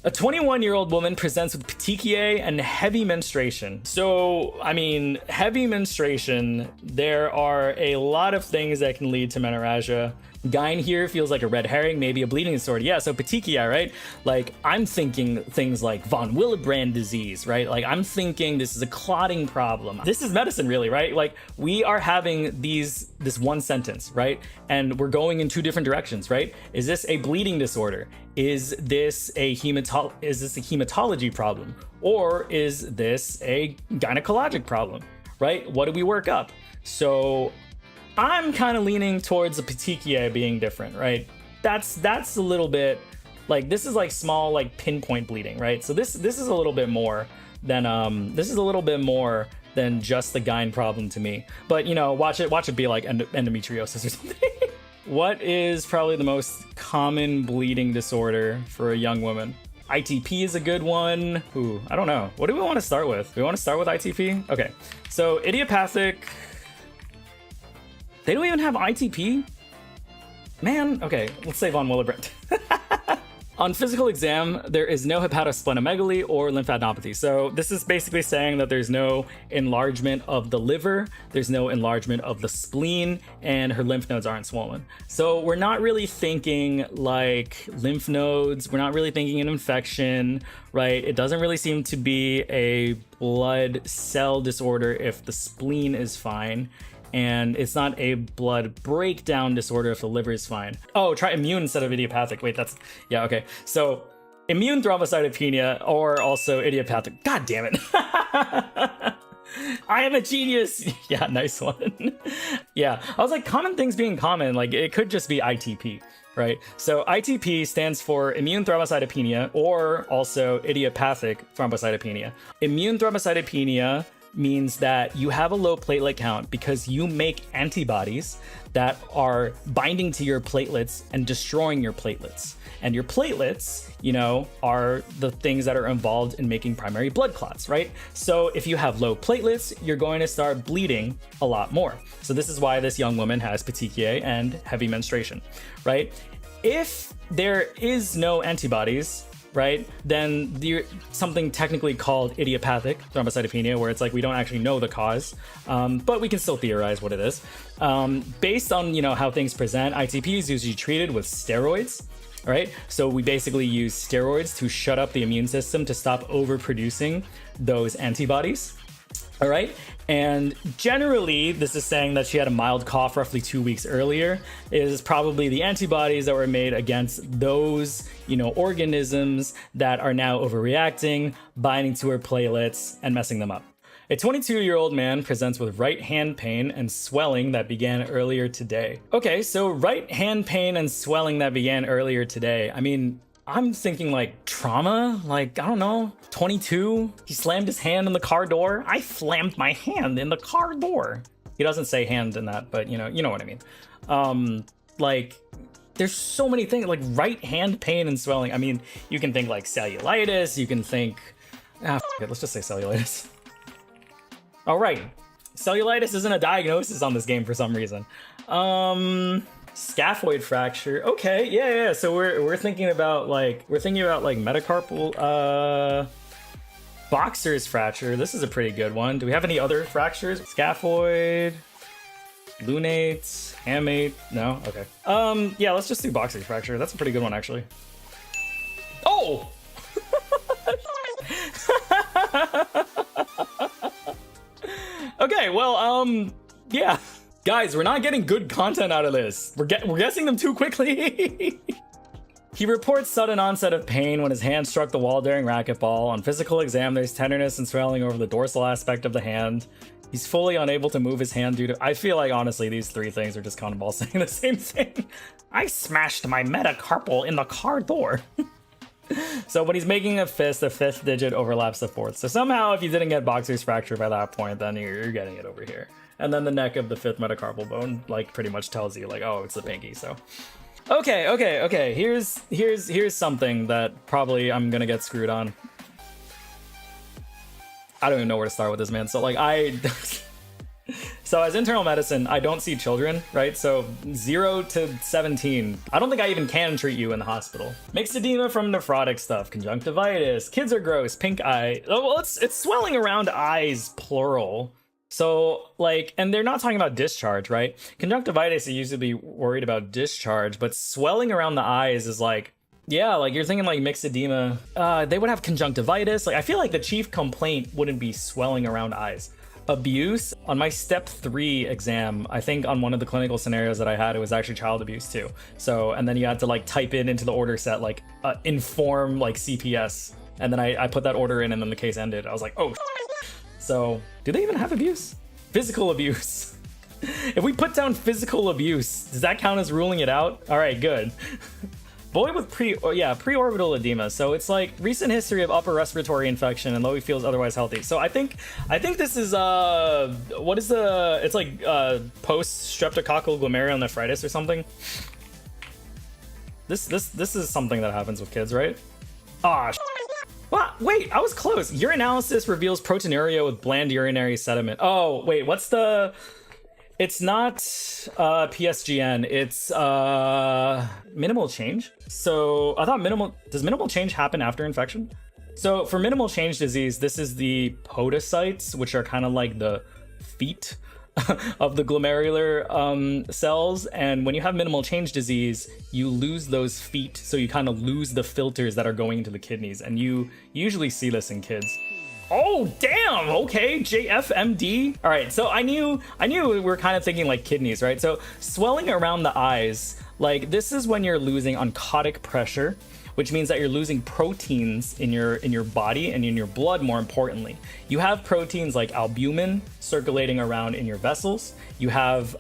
A 21-year-old woman presents with petechiae and heavy menstruation. So, I mean, heavy menstruation, there are a lot of things that can lead to menorrhagia. Gyne here feels like a red herring, maybe a bleeding disorder. Yeah, so petechiae, right? Like, I'm thinking things like von Willebrand disease, right? Like, I'm thinking this is a clotting problem. This is medicine, really, right? Like, we are having this one sentence, right? And we're going in two different directions, right? Is this a bleeding disorder? Is this a hematology problem? Or is this a gynecologic problem, right? What do we work up? So I'm kind of leaning towards the petechiae being different, right? That's a little bit like, this is like small, like pinpoint bleeding, right? So this is a little bit more than just the gyne problem to me. But you know, watch it be like endometriosis or something. What is probably the most common bleeding disorder for a young woman? ITP is a good one. Ooh, I don't know. What do we want to start with? Do we want to start with ITP? Okay, so idiopathic. They don't even have ITP? Man, okay, let's say von Willebrand. On physical exam, there is no hepatosplenomegaly or lymphadenopathy. So this is basically saying that there's no enlargement of the liver, there's no enlargement of the spleen, and her lymph nodes aren't swollen. So we're not really thinking like lymph nodes, we're not really thinking an infection, right? It doesn't really seem to be a blood cell disorder if the spleen is fine. And it's not a blood breakdown disorder if the liver is fine. Oh, try immune instead of idiopathic. Wait, yeah, okay. So immune thrombocytopenia or also idiopathic. God damn it. I am a genius. Yeah, nice one. Yeah, I was like, common things being common, like it could just be ITP, right? So ITP stands for immune thrombocytopenia or also idiopathic thrombocytopenia. Immune thrombocytopenia means that you have a low platelet count because you make antibodies that are binding to your platelets and destroying your platelets. And your platelets, you know, are the things that are involved in making primary blood clots, right? So if you have low platelets, you're going to start bleeding a lot more. So this is why this young woman has petechiae and heavy menstruation, right? If there is no antibodies, right, then something technically called idiopathic thrombocytopenia, where it's like we don't actually know the cause, but we can still theorize what it is. Based on, you know, how things present, ITP is usually treated with steroids, right? So we basically use steroids to shut up the immune system to stop overproducing those antibodies. All right. And generally, this is saying that she had a mild cough roughly 2 weeks earlier, is probably the antibodies that were made against those, you know, organisms that are now overreacting, binding to her platelets and messing them up. A 22-year-old man presents with right hand pain and swelling that began earlier today. Okay, so right hand pain and swelling that began earlier today. I mean, I'm thinking like trauma, like, I don't know, 22, he slammed his hand in the car door. I slammed my hand in the car door. He doesn't say hand in that, but you know what I mean. Like, there's so many things, like right hand pain and swelling. I mean, you can think like cellulitis, you can think, let's just say cellulitis. All right, cellulitis isn't a diagnosis on this game for some reason. Scaphoid fracture. Okay, yeah. So we're thinking about like metacarpal boxer's fracture. This is a pretty good one. Do we have any other fractures? Scaphoid, lunates, hamate. No. Okay. Yeah. Let's just do boxer's fracture. That's a pretty good one actually. Oh. Okay. Well. Yeah. Guys, we're not getting good content out of this. We're guessing them too quickly. He reports sudden onset of pain when his hand struck the wall during racquetball. On physical exam, there's tenderness and swelling over the dorsal aspect of the hand. He's fully unable to move his hand due to... I feel like, honestly, these three things are just kind of all saying the same thing. I smashed my metacarpal in the car door. So when he's making a fist, the fifth digit overlaps the fourth. So somehow, if you didn't get boxer's fracture by that point, then you're getting it over here. And then the neck of the fifth metacarpal bone, like, pretty much tells you, like, oh, it's the pinky, so... Okay. Here's something that probably I'm gonna get screwed on. I don't even know where to start with this, man. So, like, So as internal medicine, I don't see children, right? So 0 to 17. I don't think I even can treat you in the hospital. Mixed edema from nephrotic stuff, conjunctivitis, kids are gross, pink eye. Oh, well, it's swelling around eyes, plural. So like, and they're not talking about discharge, right? Conjunctivitis, you used to be worried about discharge, but swelling around the eyes is like, yeah, like you're thinking like mixed edema. They would have conjunctivitis. Like I feel like the chief complaint wouldn't be swelling around eyes. Abuse, on my step 3 exam, I think on one of the clinical scenarios that I had, it was actually child abuse too. So, and then you had to like type it into the order set, like inform like CPS. And then I put that order in and then the case ended. I was like, oh. So do they even have abuse? Physical abuse. If we put down physical abuse, does that count as ruling it out? All right, good. Boy with preorbital edema. So it's like recent history of upper respiratory infection and though he feels otherwise healthy. So I think this is what is the, it's like post streptococcal glomerulonephritis or something. This is something that happens with kids, right? Ah, what? Wait, I was close. Urinalysis reveals proteinuria with bland urinary sediment. Oh, wait, what's the... It's not PSGN, it's minimal change. So I thought does minimal change happen after infection? So for minimal change disease, this is the podocytes, which are kind of like the feet of the glomerular cells. And when you have minimal change disease, you lose those feet. So you kind of lose the filters that are going into the kidneys. And you usually see this in kids. Oh, damn. Okay. JFMD. All right. So I knew we were kind of thinking like kidneys, right? So swelling around the eyes, like this is when you're losing oncotic pressure, which means that you're losing proteins in your body and in your blood. More importantly, you have proteins like albumin circulating around in your vessels. You have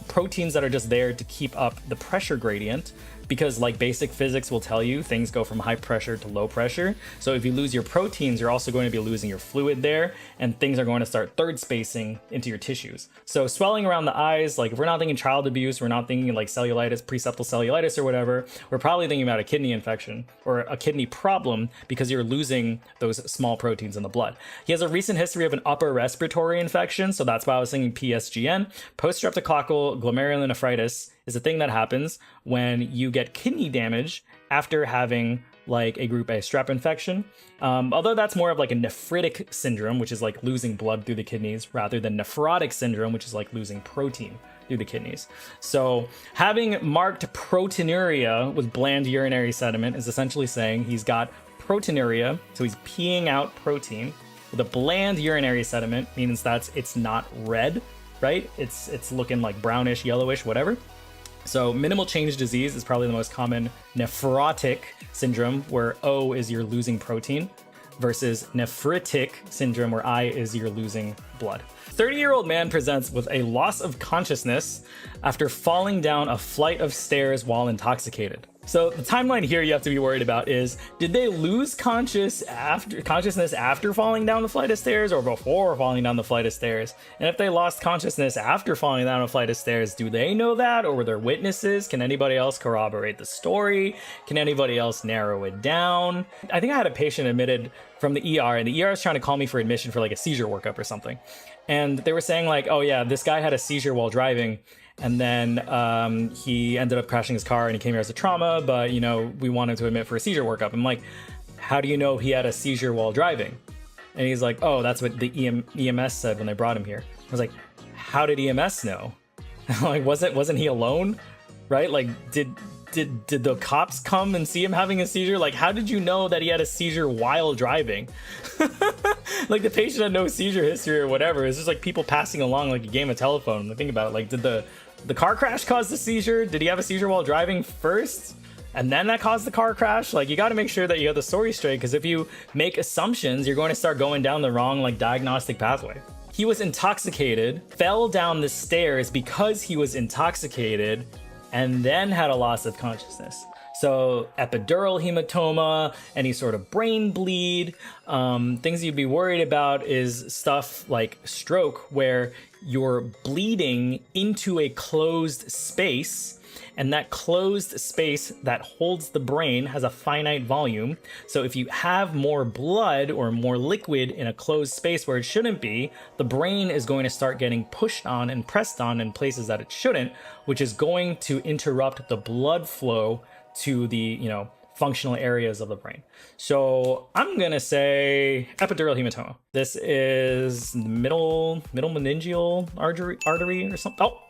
proteins that are just there to keep up the pressure gradient, because like basic physics will tell you, things go from high pressure to low pressure. So if you lose your proteins, you're also going to be losing your fluid there, and things are going to start third spacing into your tissues. So swelling around the eyes, like if we're not thinking child abuse, we're not thinking like cellulitis, preseptal cellulitis or whatever, we're probably thinking about a kidney infection or a kidney problem because you're losing those small proteins in the blood. He has a recent history of an upper respiratory infection, so that's why I was thinking PSGN. Post-streptococcal glomerulonephritis is a thing that happens when you get kidney damage after having like a group A strep infection. Although that's more of like a nephritic syndrome, which is like losing blood through the kidneys, rather than nephrotic syndrome, which is like losing protein through the kidneys. So having marked proteinuria with bland urinary sediment is essentially saying he's got proteinuria, so he's peeing out protein. With a bland urinary sediment means that it's not red, right? It's looking like brownish, yellowish, whatever. So minimal change disease is probably the most common nephrotic syndrome, where O is you're losing protein, versus nephritic syndrome, where I is you're losing blood. 30-year-old man presents with a loss of consciousness after falling down a flight of stairs while intoxicated. So the timeline here you have to be worried about is, did they lose consciousness after falling down the flight of stairs or before falling down the flight of stairs? And if they lost consciousness after falling down a flight of stairs, do they know that, or were there witnesses? Can anybody else corroborate the story? Can anybody else narrow it down? I think I had a patient admitted from the ER, and the ER is trying to call me for admission for like a seizure workup or something. And they were saying like, oh yeah, this guy had a seizure while driving. And then he ended up crashing his car and he came here as a trauma, but you know, we wanted to admit for a seizure workup. I'm like, how do you know he had a seizure while driving? And he's like, oh, that's what the EMS said when they brought him here. I was like, how did EMS know? Like, wasn't he alone? Right? Like, did the cops come and see him having a seizure? Like, how did you know that he had a seizure while driving? Like, the patient had no seizure history or whatever. It's just like people passing along like a game of telephone. Think about it. Like, did the car crash cause the seizure? Did he have a seizure while driving first, and then that caused the car crash? Like, you got to make sure that you have the story straight, because if you make assumptions, you're going to start going down the wrong like diagnostic pathway. He was intoxicated, fell down the stairs because he was intoxicated, and then had a loss of consciousness. So epidural hematoma, any sort of brain bleed, things you'd be worried about is stuff like stroke, where you're bleeding into a closed space and that closed space that holds the brain has a finite volume. So if you have more blood or more liquid in a closed space where it shouldn't be, the brain is going to start getting pushed on and pressed on in places that it shouldn't, which is going to interrupt the blood flow to the, functional areas of the brain. So I'm gonna say epidural hematoma. This is middle meningeal artery or something. Oh,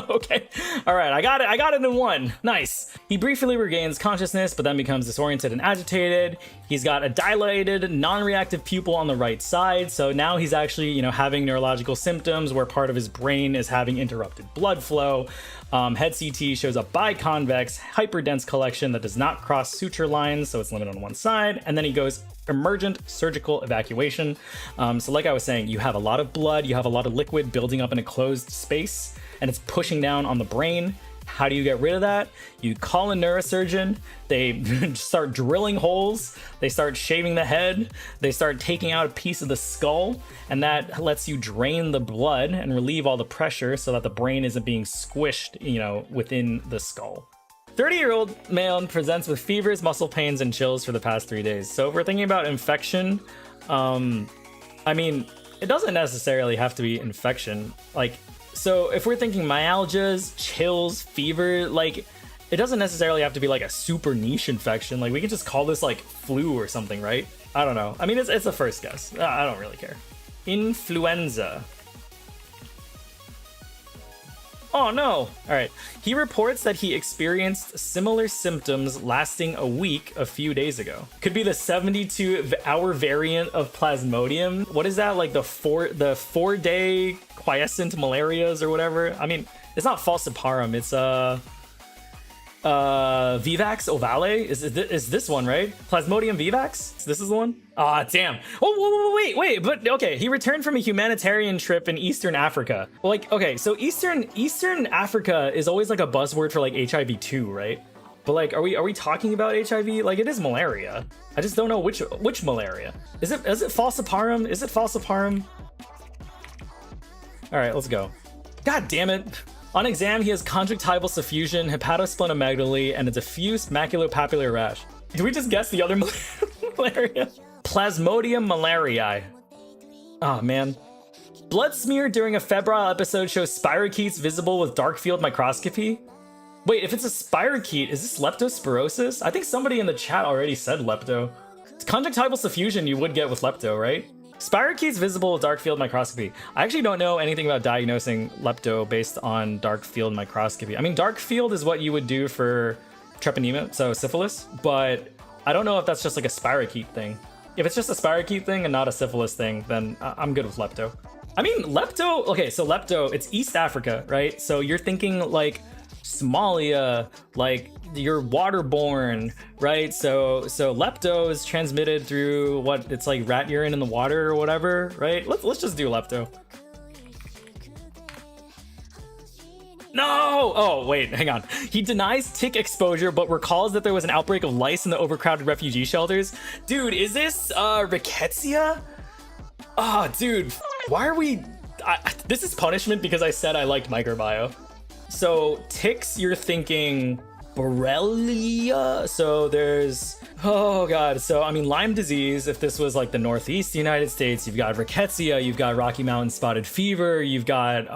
okay. All right, I got it in one. Nice. He briefly regains consciousness, but then becomes disoriented and agitated. He's got a dilated, non-reactive pupil on the right side. So now he's actually, having neurological symptoms where part of his brain is having interrupted blood flow. Head CT shows a biconvex, hyperdense collection that does not cross suture lines, so it's limited on one side. And then he goes emergent surgical evacuation. So like I was saying, you have a lot of blood, you have a lot of liquid building up in a closed space, and it's pushing down on the brain. How do you get rid of that? You call a neurosurgeon, they start drilling holes, they start shaving the head, they start taking out a piece of the skull, and that lets you drain the blood and relieve all the pressure so that the brain isn't being squished, within the skull. 30-year-old man presents with fevers, muscle pains, and chills for the past 3 days. So if we're thinking about infection, it doesn't necessarily have to be infection. So if we're thinking myalgias, chills, fever, it doesn't necessarily have to be a super niche infection. We can just call this flu or something, right? I don't know. It's a first guess. I don't really care. Influenza. Oh no. All right. He reports that he experienced similar symptoms lasting a week a few days ago. Could be the 72-hour variant of Plasmodium. What is that? The 4-day quiescent malarias or whatever? It's not falciparum. It's Vivax ovale is this one, right? Plasmodium vivax. This is the one. Ah, damn. Oh, wait. But okay, he returned from a humanitarian trip in Eastern Africa. So Eastern Africa is always a buzzword for HIV too, right? But are we talking about HIV? It is malaria. I just don't know which malaria. Is it falciparum? Is it falciparum? All right, let's go. God damn it. On exam, he has conjunctival suffusion, hepatosplenomegaly, and a diffuse maculopapular rash. Did we just guess the other malaria? Plasmodium malariae. Oh, man. Blood smear during a febrile episode shows spirochetes visible with dark field microscopy. Wait, if it's a spirochete, is this leptospirosis? I think somebody in the chat already said lepto. Conjunctival suffusion you would get with lepto, right? Spirochetes visible with dark field microscopy. I actually don't know anything about diagnosing lepto based on dark field microscopy. Dark field is what you would do for treponema, so syphilis, but I don't know if that's just a spirochete thing. If it's just a spirochete thing and not a syphilis thing, then I'm good with lepto. Lepto, okay, so lepto, it's East Africa, right? So you're thinking Somalia, you're waterborne, right? So lepto is transmitted through what? It's rat urine in the water or whatever, right? Let's just do lepto. No! Oh, wait, hang on. He denies tick exposure, but recalls that there was an outbreak of lice in the overcrowded refugee shelters. Dude, is this rickettsia? Oh, dude, why are we... this is punishment because I said I liked microbiome. So ticks, you're thinking Borrelia. So there's, oh God. So Lyme disease, if this was the Northeast United States, you've got rickettsia, you've got Rocky Mountain spotted fever, you've got,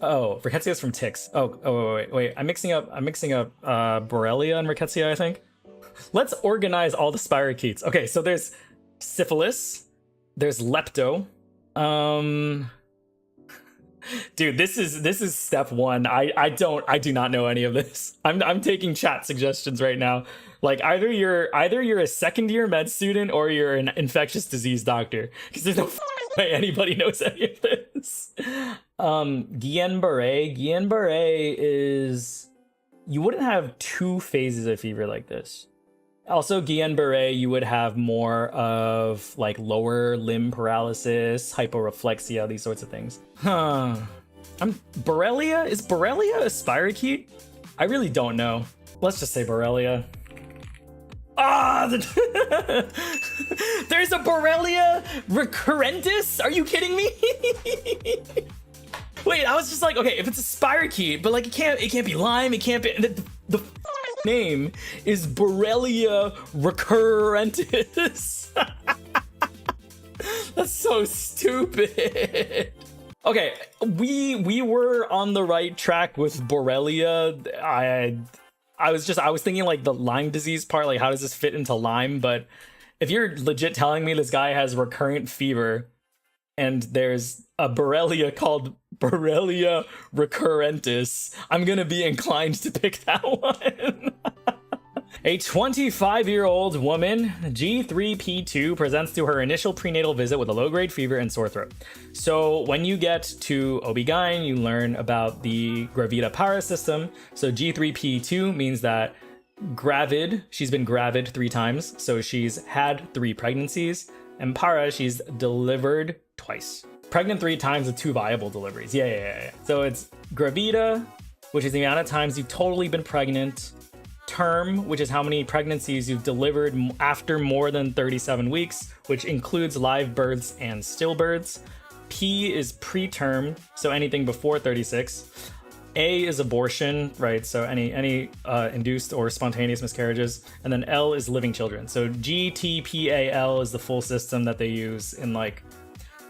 rickettsia is from ticks. Wait. I'm mixing up Borrelia and rickettsia, I think. Let's organize all the spirochetes. Okay, so there's syphilis, there's lepto, dude, this is step one. I do not know any of this. I'm taking chat suggestions right now. Either you're a second year med student or you're an infectious disease doctor, because there's no way anybody knows any of this. Guillain-Barré is, you wouldn't have 2 phases of fever like this. Also, Guillain-Barré, you would have more of lower limb paralysis, hyporeflexia, these sorts of things. Borrelia? Is Borrelia a spirochete? I really don't know. Let's just say Borrelia. There's a Borrelia recurrentis? Are you kidding me? Wait, I was just like, okay, if it's a spirochete, but like it can't be Lyme, it can't be the name is Borrelia recurrentis. That's so stupid. Okay, we were on the right track with Borrelia. I was thinking like the Lyme disease part, like how does this fit into Lyme? But if you're legit telling me this guy has recurrent fever and there's a Borrelia called Borrelia recurrentis, I'm gonna be inclined to pick that one. A 25-year-old woman, G3P2, presents to her initial prenatal visit with a low-grade fever and sore throat. So when you get to OB-GYN, you learn about the Gravida Para system. So G3P2 means that gravid, she's been gravid 3 times. So she's had 3 pregnancies. And Para, she's delivered twice. Pregnant 3 times with 2 viable deliveries. Yeah. So it's Gravida, which is the amount of times you've totally been pregnant. Term, which is how many pregnancies you've delivered after more than 37 weeks, which includes live births and stillbirths. P is preterm, so anything before 36. A is abortion, right? So any induced or spontaneous miscarriages. And then L is living children. So GTPAL is the full system that they use in like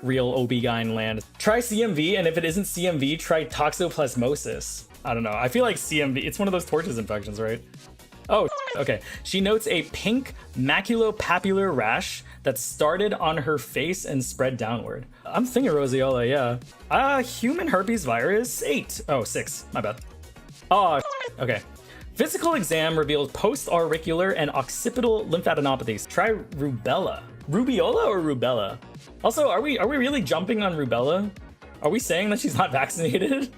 real OB-GYN land. Try CMV, and if it isn't CMV, try toxoplasmosis. I don't know. I feel like CMV, it's one of those tortoise infections, right? Oh, okay. She notes a pink maculopapular rash that started on her face and spread downward. I'm thinking roseola, yeah. Human herpes virus 8. Oh, 6. My bad. Oh, okay. Physical exam revealed post-auricular and occipital lymphadenopathies. Try rubella. Rubiola or rubella? Also, are we really jumping on rubella? Are we saying that she's not vaccinated?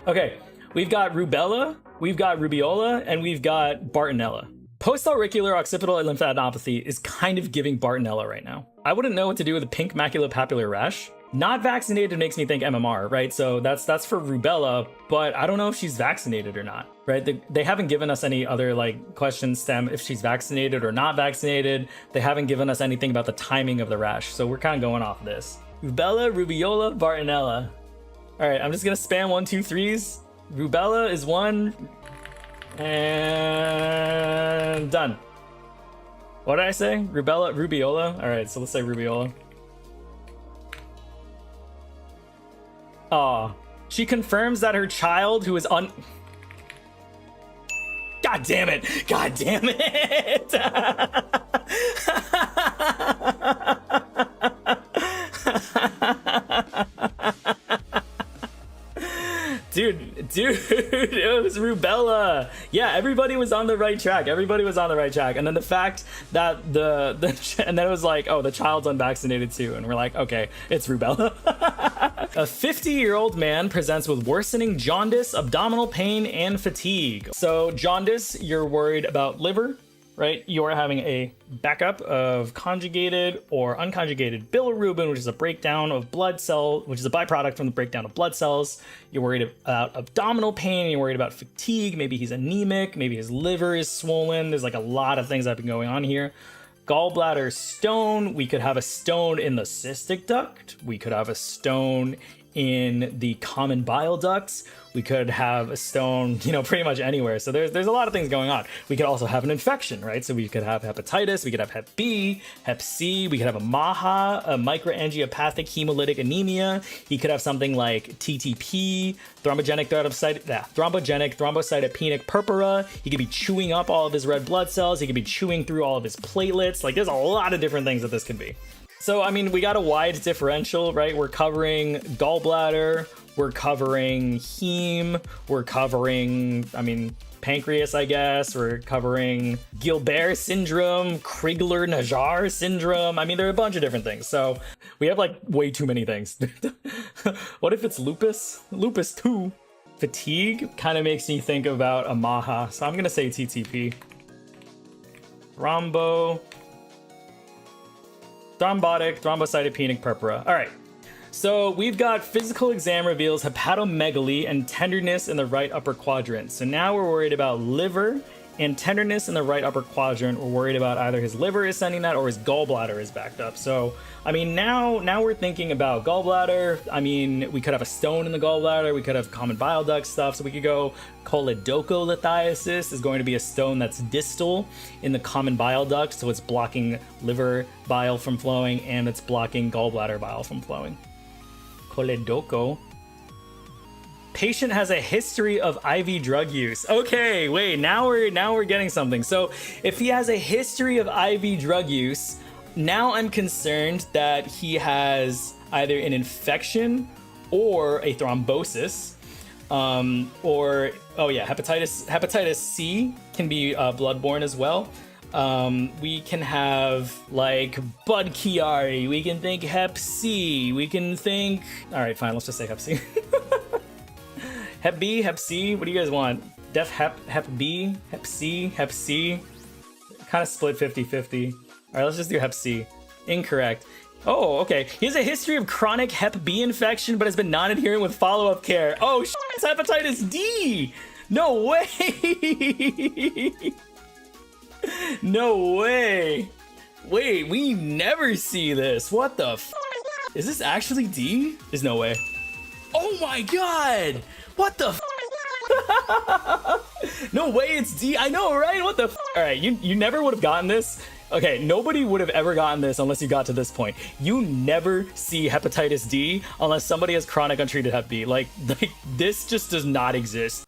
Okay, we've got rubella, we've got rubiola, and we've got Bartonella. Post-auricular occipital lymphadenopathy is kind of giving Bartonella right now. I wouldn't know what to do with a pink maculopapular rash. Not vaccinated makes me think MMR, right? So that's for rubella, but I don't know if she's vaccinated or not, right? They haven't given us any other like questions stem if she's vaccinated or not vaccinated. They haven't given us anything about the timing of the rash, so we're kind of going off this. Rubella, rubiola, Bartonella. All right, I'm just gonna spam 1, 2, 3s. Rubella is 1, and done. What did I say? Rubella, rubiola. All right, so let's say rubiola. Aw, she confirms that her child, who is God damn it! God damn it! Dude, it was rubella. Yeah, everybody was on the right track. And then the fact that and then it was like, oh, the child's unvaccinated too. And we're like, okay, it's rubella. A 50-year-old man presents with worsening jaundice, abdominal pain, and fatigue. So jaundice, you're worried about liver, right? You're having a backup of conjugated or unconjugated bilirubin, which is a breakdown of blood cell, which is a byproduct from the breakdown of blood cells. You're worried about abdominal pain. You're worried about fatigue. Maybe he's anemic. Maybe his liver is swollen. There's like a lot of things that have been going on here. Gallbladder stone. We could have a stone in the cystic duct. We could have a stone in the common bile ducts. We could have a stone, pretty much anywhere. So there's a lot of things going on. We could also have an infection, right? So we could have hepatitis, we could have Hep B, Hep C, we could have a MAHA, a microangiopathic hemolytic anemia. He could have something like TTP, thrombogenic thrombocytopenic purpura. He could be chewing up all of his red blood cells. He could be chewing through all of his platelets. Like there's a lot of different things that this could be. So, I mean, we got a wide differential, right? We're covering gallbladder, we're covering heme, we're covering, pancreas, I guess. We're covering Gilbert syndrome, Crigler-Najjar syndrome. There are a bunch of different things. So we have like way too many things. What if it's lupus? Lupus too. Fatigue kind of makes me think about a MAHA. So I'm going to say TTP. Thrombotic, thrombocytopenic purpura. All right. So we've got physical exam reveals hepatomegaly and tenderness in the right upper quadrant. So now we're worried about liver and tenderness in the right upper quadrant. We're worried about either his liver is sending that or his gallbladder is backed up. So, I mean, now we're thinking about gallbladder. I mean, we could have a stone in the gallbladder. We could have common bile duct stuff. So we could go choledocholithiasis is going to be a stone that's distal in the common bile duct. So it's blocking liver bile from flowing and it's blocking gallbladder bile from flowing. Choledocho. Patient has a history of IV drug use. Okay, wait, now we're getting something. So if he has a history of IV drug use, now I'm concerned that he has either an infection or a thrombosis, or oh yeah, hepatitis C can be bloodborne as well. We can have like Bud Chiari, we can think Hep C, we can think, all right, fine, let's just say Hep C. Hep B, Hep C, what do you guys want? Def Hep B, Hep C, Hep C. Kind of split 50-50. All right, let's just do Hep C. Incorrect. Oh, okay. He has a history of chronic Hep B infection, but has been non-adherent with follow-up care. Oh, it's hepatitis D! No way! No way! Wait, we never see this. What the f? Is this actually D? There's no way. Oh my god! What the f? No way it's D. I know, right? What the f? All right, you never would have gotten this. Okay, nobody would have ever gotten this unless you got to this point. You never see hepatitis D unless somebody has chronic untreated Hep B. Like this just does not exist.